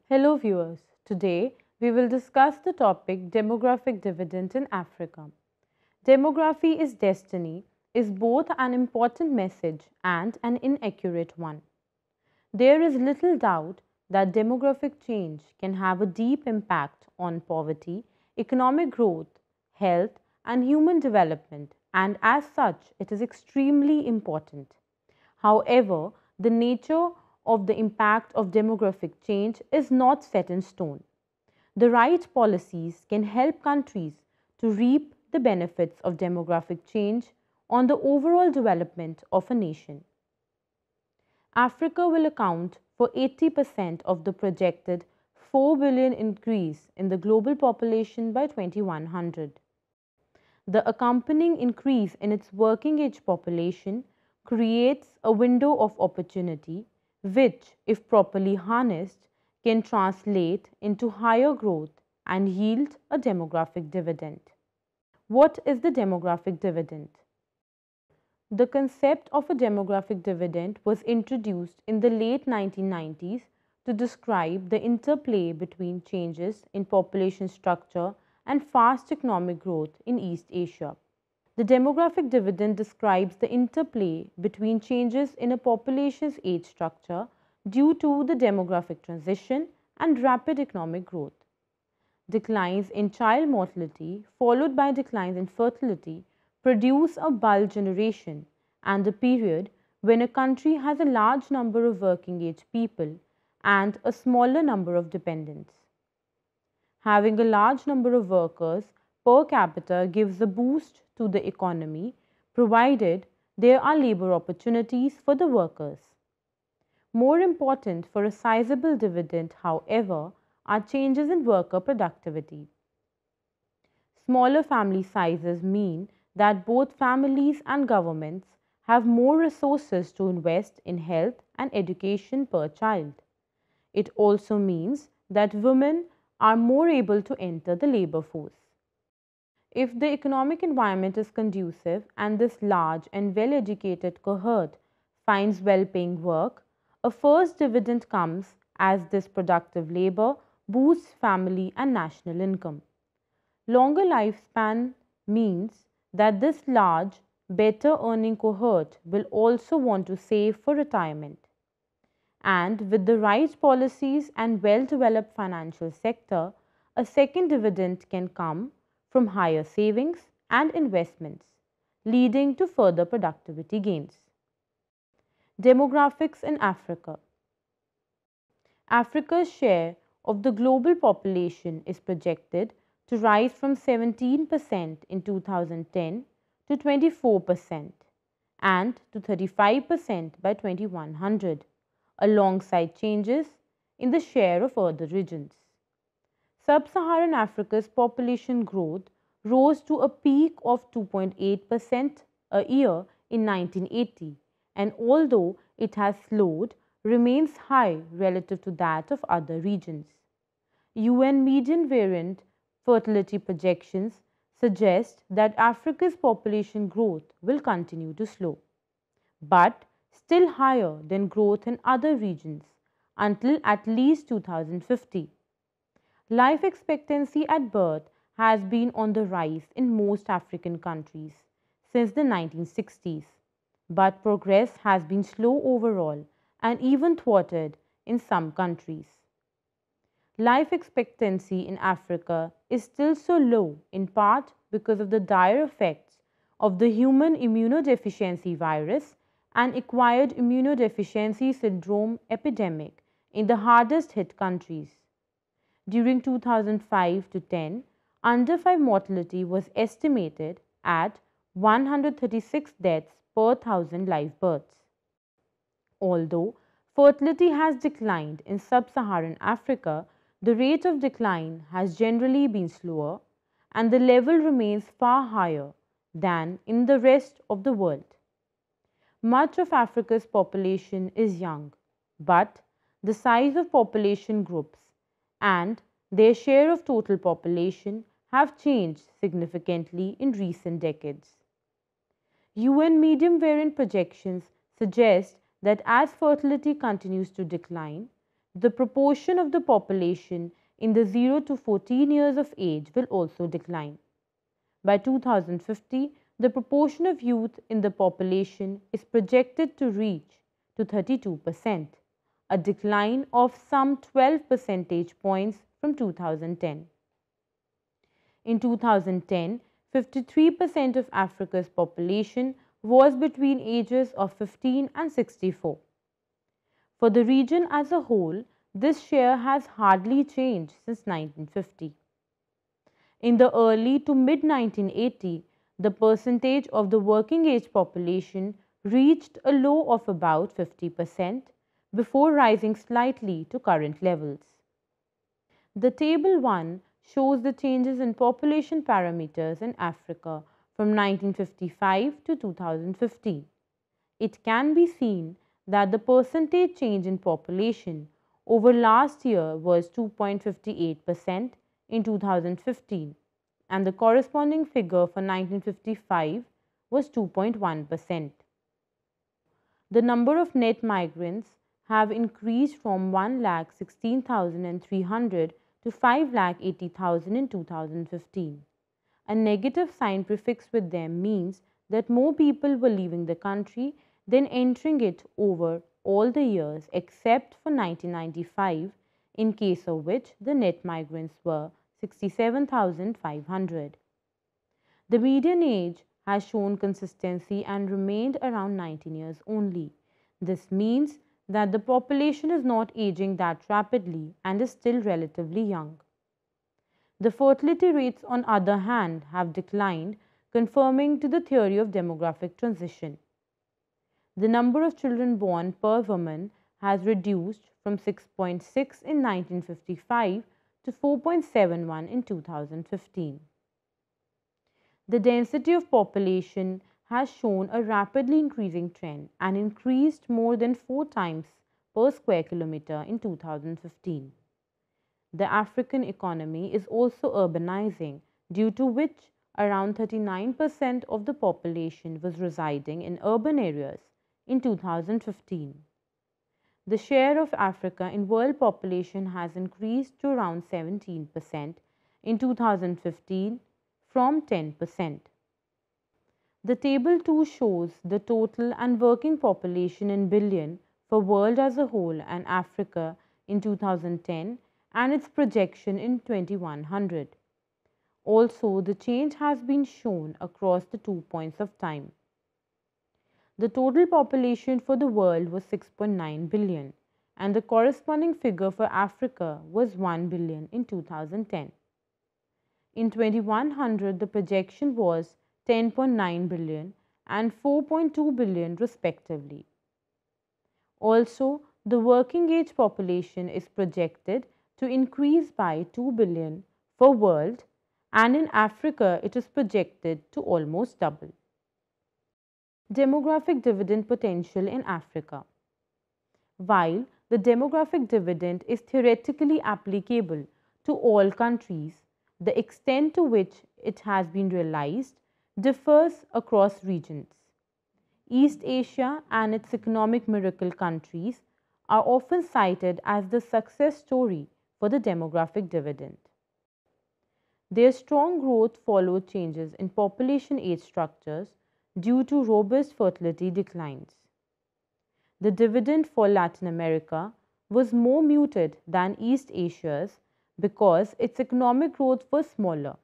Hello viewers, today we will discuss the topic demographic dividend in Africa. Demography is destiny is both an important message and an inaccurate one. There is little doubt that demographic change can have a deep impact on poverty, economic growth, health and human development, and as such it is extremely important. However, the nature of the impact of demographic change is not set in stone. The right policies can help countries to reap the benefits of demographic change on the overall development of a nation. Africa will account for 80% of the projected 4 billion increase in the global population by 2100. The accompanying increase in its working age population creates a window of opportunity which, if properly harnessed, can translate into higher growth and yield a demographic dividend. What is the demographic dividend? The concept of a demographic dividend was introduced in the late 1990s to describe the interplay between changes in population structure and fast economic growth in East Asia. The demographic dividend describes the interplay between changes in a population's age structure due to the demographic transition and rapid economic growth. Declines in child mortality followed by declines in fertility produce a bulge generation and a period when a country has a large number of working age people and a smaller number of dependents. Having a large number of workers per capita gives a boost to the economy, provided there are labor opportunities for the workers. More important for a sizable dividend, however, are changes in worker productivity. Smaller family sizes mean that both families and governments have more resources to invest in health and education per child. It also means that women are more able to enter the labor force. If the economic environment is conducive and this large and well-educated cohort finds well-paying work, a first dividend comes as this productive labor boosts family and national income. Longer lifespan means that this large, better earning cohort will also want to save for retirement. And with the right policies and well-developed financial sector, a second dividend can come from higher savings and investments, leading to further productivity gains. Demographics in Africa. Africa's share of the global population is projected to rise from 17% in 2010 to 24% and to 35% by 2100, alongside changes in the share of other regions. Sub-Saharan Africa's population growth rose to a peak of 2.8% a year in 1980, and although it has slowed, remains high relative to that of other regions. UN median variant fertility projections suggest that Africa's population growth will continue to slow, but still higher than growth in other regions until at least 2050. Life expectancy at birth has been on the rise in most African countries since the 1960s, but progress has been slow overall and even thwarted in some countries. Life expectancy in Africa is still so low in part because of the dire effects of the human immunodeficiency virus and acquired immunodeficiency syndrome epidemic in the hardest hit countries. During 2005 to 10, under 5 mortality was estimated at 136 deaths per 1,000 live births. Although fertility has declined in sub-Saharan Africa, the rate of decline has generally been slower and the level remains far higher than in the rest of the world. Much of Africa's population is young, but the size of population groups and their share of total population have changed significantly in recent decades. UN medium variant projections suggest that as fertility continues to decline, the proportion of the population in the 0 to 14 years of age will also decline. By 2050, the proportion of youth in the population is projected to reach to 32%, a decline of some 12 percentage points from 2010. In 2010, 53% of Africa's population was between ages of 15 and 64. For the region as a whole, this share has hardly changed since 1950. In the early to mid-1980, the percentage of the working age population reached a low of about 50% before rising slightly to current levels. The Table 1 shows the changes in population parameters in Africa from 1955 to 2015. It can be seen that the percentage change in population over last year was 2.58% in 2015 and the corresponding figure for 1955 was 2.1%. The number of net migrants have increased from 1,16,300 to 5,80,000 in 2015. A negative sign prefixed with them means that more people were leaving the country than entering it over all the years except for 1995, in case of which the net migrants were 67,500. The median age has shown consistency and remained around 19 years only. This means that the population is not aging that rapidly and is still relatively young. The fertility rates, on the other hand, have declined, conforming to the theory of demographic transition. The number of children born per woman has reduced from 6.6 in 1955 to 4.71 in 2015. The density of population has shown a rapidly increasing trend and increased more than 4 times per square kilometer in 2015. The African economy is also urbanizing, due to which around 39% of the population was residing in urban areas in 2015. The share of Africa in world population has increased to around 17% in 2015 from 10%. The Table 2 shows the total and working population in billion for world as a whole and Africa in 2010 and its projection in 2100. Also, the change has been shown across the 2 points of time. The total population for the world was 6.9 billion and the corresponding figure for Africa was 1 billion in 2010. In 2100, the projection was 10.9 billion and 4.2 billion respectively. Also, the working age population is projected to increase by 2 billion for world, and in Africa it is projected to almost double. Demographic dividend potential in Africa. While the demographic dividend is theoretically applicable to all countries, the extent to which it has been realized differs across regions. East Asia and its economic miracle countries are often cited as the success story for the demographic dividend. Their strong growth followed changes in population age structures due to robust fertility declines. The dividend for Latin America was more muted than East Asia's because its economic growth was smaller.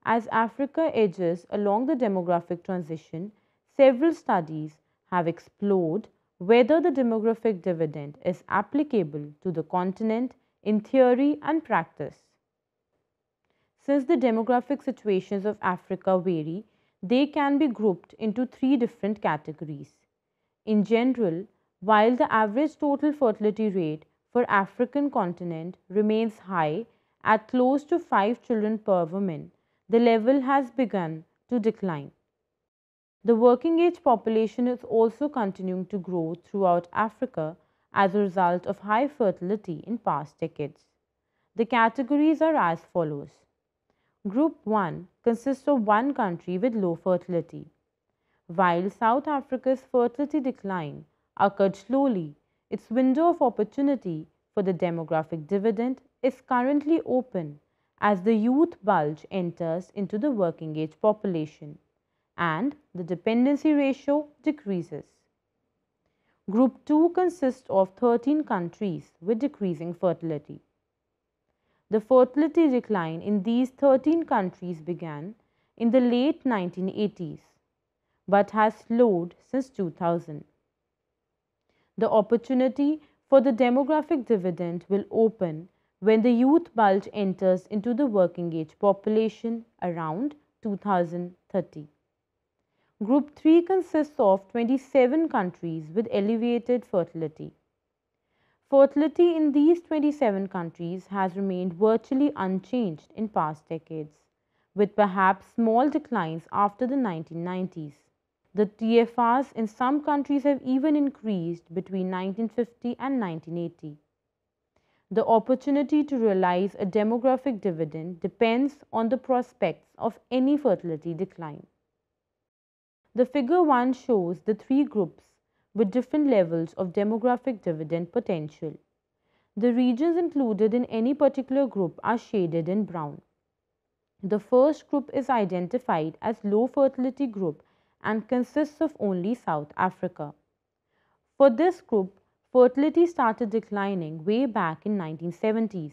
As Africa edges along the demographic transition, several studies have explored whether the demographic dividend is applicable to the continent in theory and practice. Since the demographic situations of Africa vary, they can be grouped into 3 different categories. In general, while the average total fertility rate for African continent remains high at close to 5 children per woman, the level has begun to decline. The working age population is also continuing to grow throughout Africa as a result of high fertility in past decades. The categories are as follows. Group 1 consists of one country with low fertility. While South Africa's fertility decline occurred slowly, its window of opportunity for the demographic dividend is currently open as the youth bulge enters into the working age population and the dependency ratio decreases. Group 2 consists of 13 countries with decreasing fertility. The fertility decline in these 13 countries began in the late 1980s but has slowed since 2000. The opportunity for the demographic dividend will open when the youth bulge enters into the working age population around 2030. Group 3 consists of 27 countries with elevated fertility. Fertility in these 27 countries has remained virtually unchanged in past decades, with perhaps small declines after the 1990s. The TFRs in some countries have even increased between 1950 and 1980. The opportunity to realize a demographic dividend depends on the prospects of any fertility decline. The figure 1 shows the three groups with different levels of demographic dividend potential. The regions included in any particular group are shaded in brown. The first group is identified as low fertility group and consists of only South Africa. For this group, fertility started declining way back in 1970s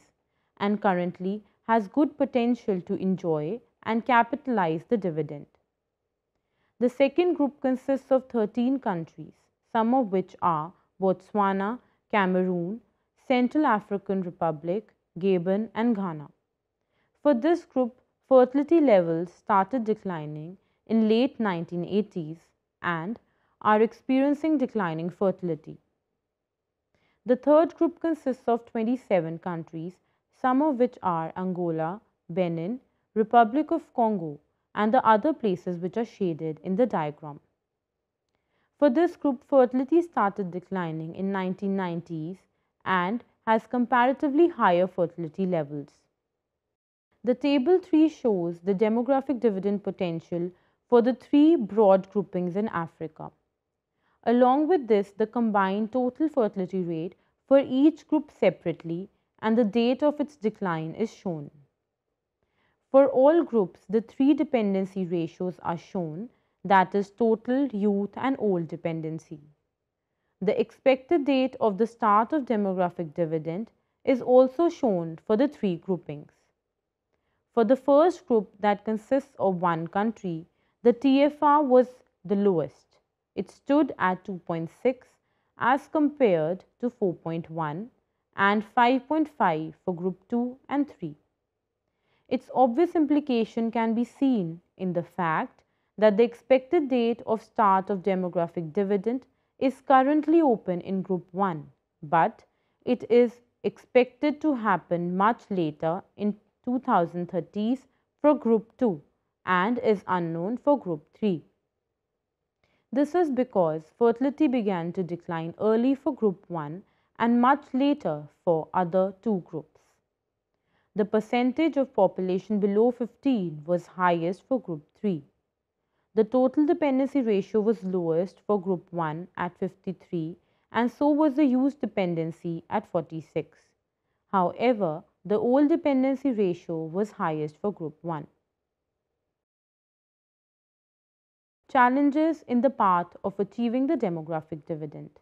and currently has good potential to enjoy and capitalize the dividend. The second group consists of 13 countries, some of which are Botswana, Cameroon, Central African Republic, Gabon and Ghana. For this group, fertility levels started declining in late 1980s and are experiencing declining fertility. The third group consists of 27 countries, some of which are Angola, Benin, Republic of Congo, and the other places which are shaded in the diagram. For this group, fertility started declining in 1990s and has comparatively higher fertility levels. The table 3 shows the demographic dividend potential for the three broad groupings in Africa. Along with this, the combined total fertility rate for each group separately and the date of its decline is shown. For all groups, the three dependency ratios are shown, that is total, youth and old dependency. The expected date of the start of demographic dividend is also shown for the three groupings. For the first group that consists of one country, the TFR was the lowest. It stood at 2.6 as compared to 4.1 and 5.5 for group 2 and 3. Its obvious implication can be seen in the fact that the expected date of start of demographic dividend is currently open in group 1, but it is expected to happen much later in 2030s for group 2 and is unknown for group 3. This is because fertility began to decline early for group 1 and much later for other two groups. The percentage of population below 15 was highest for group 3. The total dependency ratio was lowest for group 1 at 53 and so was the youth dependency at 46. However, the old dependency ratio was highest for group 1. Challenges in the path of achieving the demographic dividend.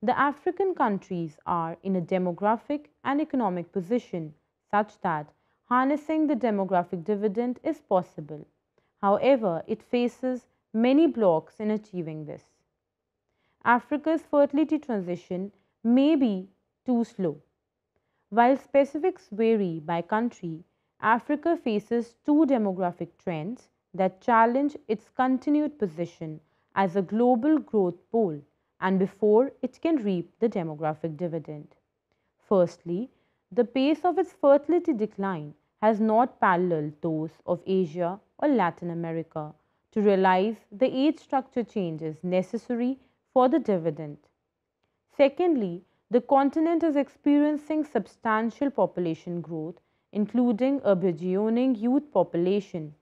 The African countries are in a demographic and economic position such that harnessing the demographic dividend is possible. However, it faces many blocks in achieving this. Africa's fertility transition may be too slow. While specifics vary by country, Africa faces two demographic trends that challenge its continued position as a global growth pole and before it can reap the demographic dividend. Firstly, the pace of its fertility decline has not paralleled those of Asia or Latin America to realize the age structure changes necessary for the dividend. Secondly, the continent is experiencing substantial population growth, including a burgeoning youth population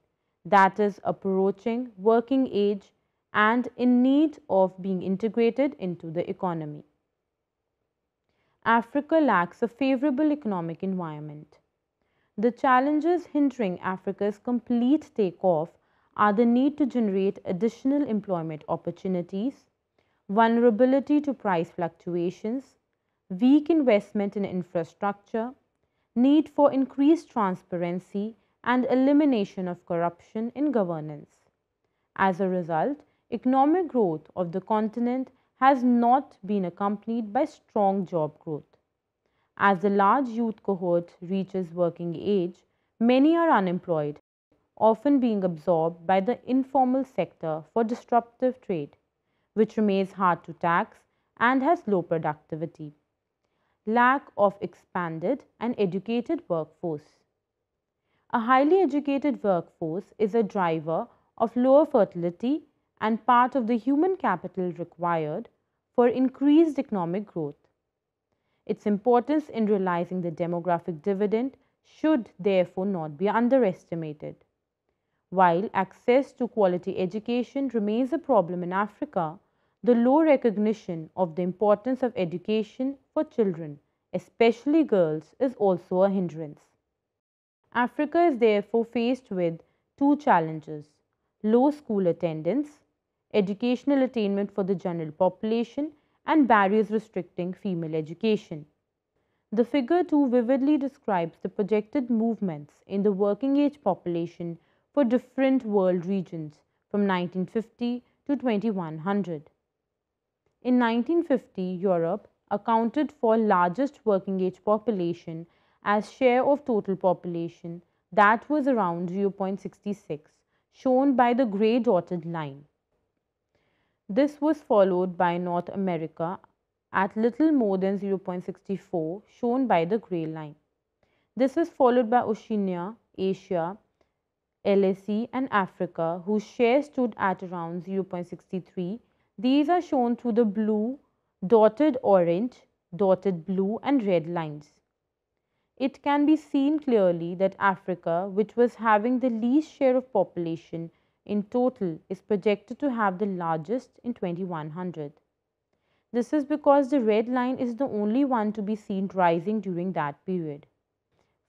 that is approaching working age and in need of being integrated into the economy. Africa lacks a favorable economic environment. The challenges hindering Africa's complete takeoff are the need to generate additional employment opportunities, vulnerability to price fluctuations, weak investment in infrastructure, need for increased transparency, and elimination of corruption in governance. As a result, economic growth of the continent has not been accompanied by strong job growth. As the large youth cohort reaches working age, many are unemployed, often being absorbed by the informal sector for disruptive trade, which remains hard to tax and has low productivity. Lack of expanded and educated workforce. A highly educated workforce is a driver of lower fertility and part of the human capital required for increased economic growth. Its importance in realizing the demographic dividend should therefore not be underestimated. While access to quality education remains a problem in Africa, the low recognition of the importance of education for children, especially girls, is also a hindrance. Africa is therefore faced with two challenges: low school attendance, educational attainment for the general population, and barriers restricting female education. The figure 2 vividly describes the projected movements in the working age population for different world regions from 1950 to 2100. In 1950, Europe accounted for largest working age population as share of total population, that was around 0.66, shown by the grey dotted line. This was followed by North America at little more than 0.64, shown by the grey line. This is followed by Oceania, Asia, LAC and Africa, whose share stood at around 0.63. These are shown through the blue, dotted orange, dotted blue and red lines. It can be seen clearly that Africa, which was having the least share of population in total, is projected to have the largest in 2100. This is because the red line is the only one to be seen rising during that period.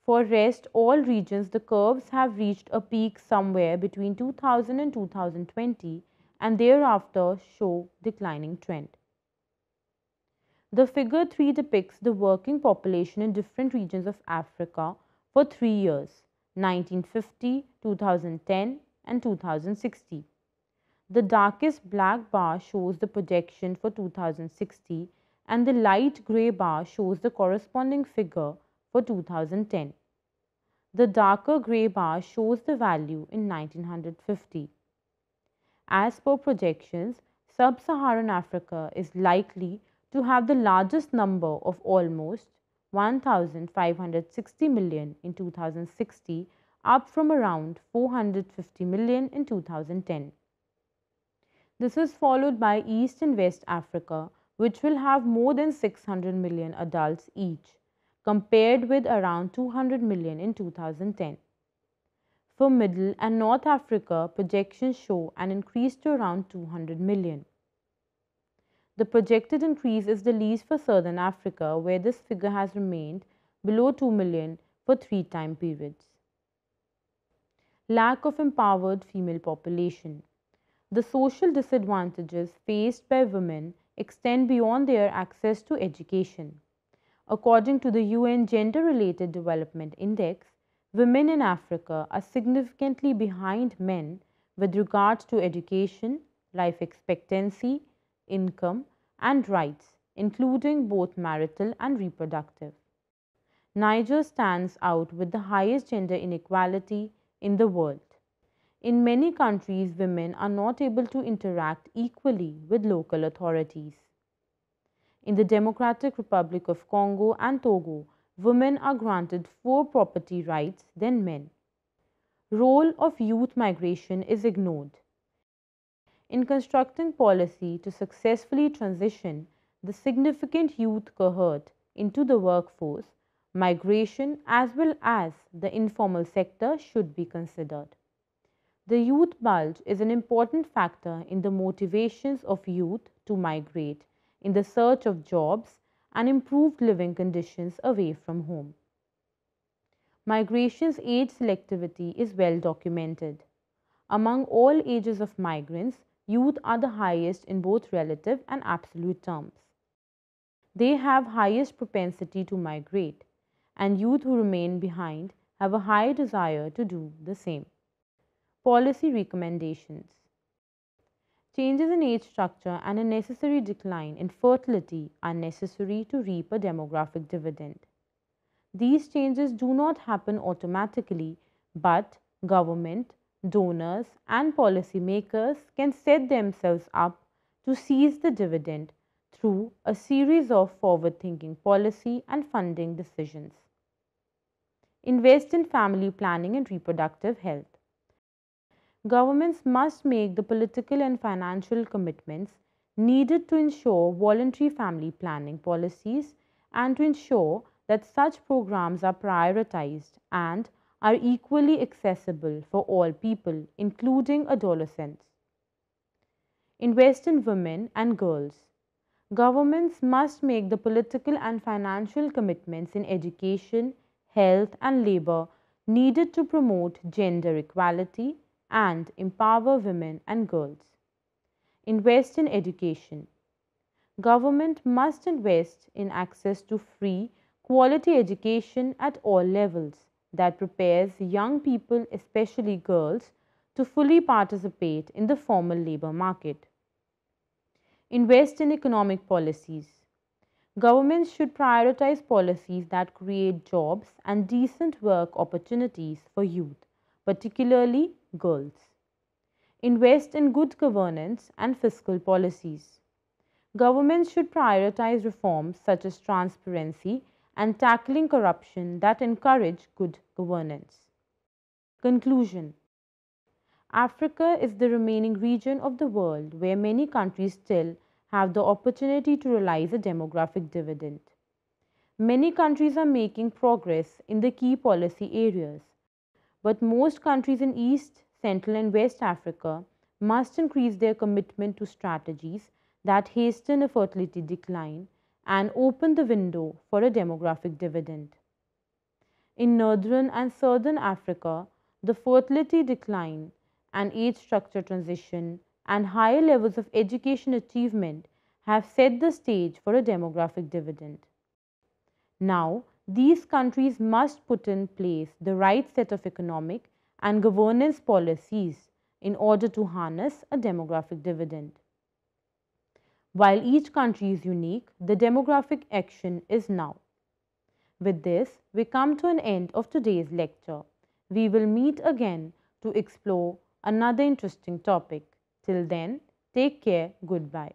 For rest all regions, the curves have reached a peak somewhere between 2000 and 2020 and thereafter show declining trend. The figure 3 depicts the working population in different regions of Africa for 3 years, 1950, 2010 and 2060. The darkest black bar shows the projection for 2060 and the light grey bar shows the corresponding figure for 2010. The darker grey bar shows the value in 1950. As per projections, Sub-Saharan Africa is likely to have the largest number of almost 1,560 million in 2060, up from around 450 million in 2010. This is followed by East and West Africa, which will have more than 600 million adults each, compared with around 200 million in 2010. For Middle and North Africa, projections show an increase to around 200 million. The projected increase is the least for Southern Africa, where this figure has remained below 2 million for 3 time periods. Lack of empowered female population. The social disadvantages faced by women extend beyond their access to education. According to the UN Gender-Related Development Index, women in Africa are significantly behind men with regard to education, life expectancy, income, and rights, including both marital and reproductive. Niger stands out with the highest gender inequality in the world. In many countries, women are not able to interact equally with local authorities. In the Democratic Republic of Congo and Togo, women are granted 4 property rights than men. Role of youth migration is ignored. In constructing policy to successfully transition the significant youth cohort into the workforce, migration as well as the informal sector should be considered. The youth bulge is an important factor in the motivations of youth to migrate in the search of jobs and improved living conditions away from home. Migration's age selectivity is well documented. Among all ages of migrants, youth are the highest in both relative and absolute terms. They have highest propensity to migrate, and youth who remain behind have a high desire to do the same. Policy recommendations. Changes in age structure and a necessary decline in fertility are necessary to reap a demographic dividend. These changes do not happen automatically, but government, donors, and policymakers can set themselves up to seize the dividend through a series of forward-thinking policy and funding decisions. Invest in family planning and reproductive health. Governments must make the political and financial commitments needed to ensure voluntary family planning policies and to ensure that such programs are prioritized and are equally accessible for all people, including adolescents. Invest in women and girls. Governments must make the political and financial commitments in education, health, and labor needed to promote gender equality and empower women and girls. Invest in education. Government must invest in access to free, quality education at all levels that prepares young people, especially girls, to fully participate in the formal labor market. Invest in economic policies. Governments should prioritize policies that create jobs and decent work opportunities for youth, particularly girls. Invest in good governance and fiscal policies. Governments should prioritize reforms such as transparency and tackling corruption that encourage good governance. Conclusion. Africa is the remaining region of the world where many countries still have the opportunity to realize a demographic dividend. Many countries are making progress in the key policy areas, but most countries in East, Central and West Africa must increase their commitment to strategies that hasten a fertility decline and open the window for a demographic dividend. In Northern and Southern Africa, the fertility decline and age structure transition and higher levels of education achievement have set the stage for a demographic dividend. Now, these countries must put in place the right set of economic and governance policies in order to harness a demographic dividend. While each country is unique, the demographic action is now. With this, we come to an end of today's lecture. We will meet again to explore another interesting topic. Till then, take care. Goodbye.